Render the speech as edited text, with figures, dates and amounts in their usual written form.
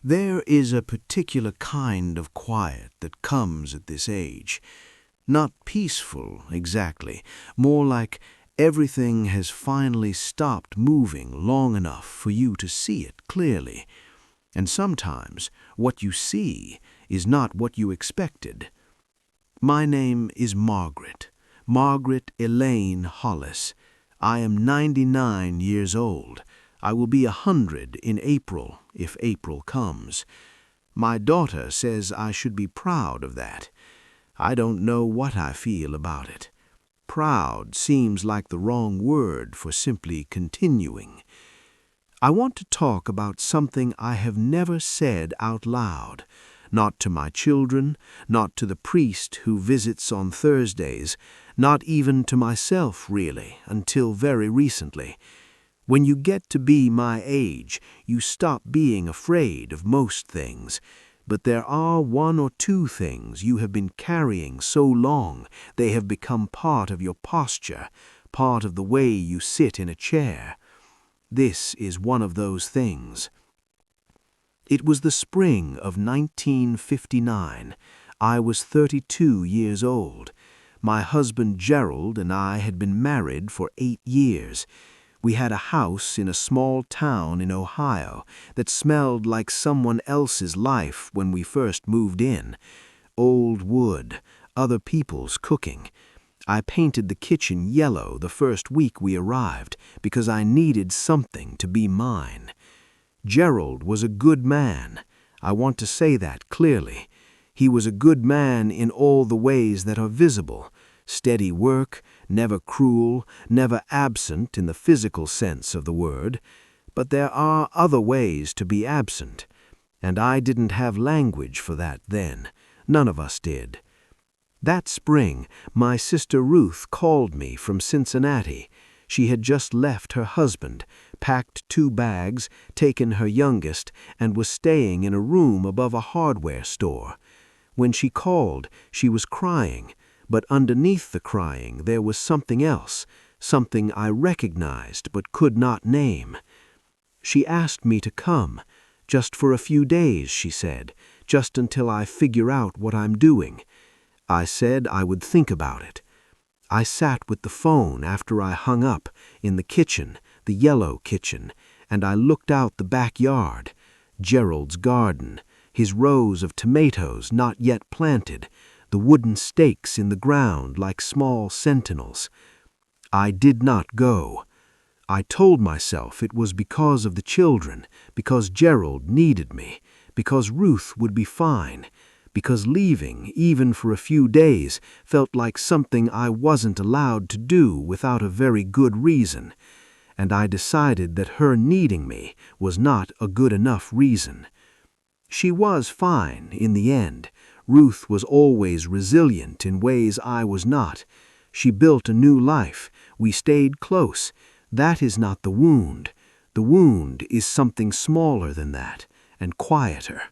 There is a particular kind of quiet that comes at this age. Not peaceful, exactly, more like everything has finally stopped moving long enough for you to see it clearly. And sometimes what you see is not what you expected. My name is Margaret, Margaret Elaine Hollis. I am 99 years old. I will be 100 in April, if April comes. My daughter says I should be proud of that. I don't know what I feel about it. Proud seems like the wrong word for simply continuing. I want to talk about something I have never said out loud, not to my children, not to the priest who visits on Thursdays, not even to myself, really, until very recently. When you get to be my age, you stop being afraid of most things. But there are one or two things you have been carrying so long they have become part of your posture, part of the way you sit in a chair. This is one of those things. It was the spring of 1959. I was 32 years old. My husband Gerald and I had been married for 8 years. We had a house in a small town in Ohio that smelled like someone else's life when we first moved in. Old wood, other people's cooking. I painted the kitchen yellow the first week we arrived because I needed something to be mine. Gerald was a good man. I want to say that clearly. He was a good man in all the ways that are visible. Steady work, never cruel, never absent in the physical sense of the word. But there are other ways to be absent, and I didn't have language for that then. None of us did. That spring, my sister Ruth called me from Cincinnati. She had just left her husband, packed 2 bags, taken her youngest, and was staying in a room above a hardware store. When she called, she was crying. But underneath the crying there was something else, something I recognized but could not name. She asked me to come, just for a few days, she said, just until I figure out what I'm doing. I said I would think about it. I sat with the phone after I hung up in the kitchen, the yellow kitchen, and I looked out the backyard, Gerald's garden, his rows of tomatoes not yet planted, the wooden stakes in the ground like small sentinels. I did not go. I told myself it was because of the children, because Gerald needed me, because Ruth would be fine, because leaving, even for a few days, felt like something I wasn't allowed to do without a very good reason, and I decided that her needing me was not a good enough reason. She was fine in the end. Ruth was always resilient in ways I was not. She built a new life. We stayed close. That is not the wound. The wound is something smaller than that, and quieter.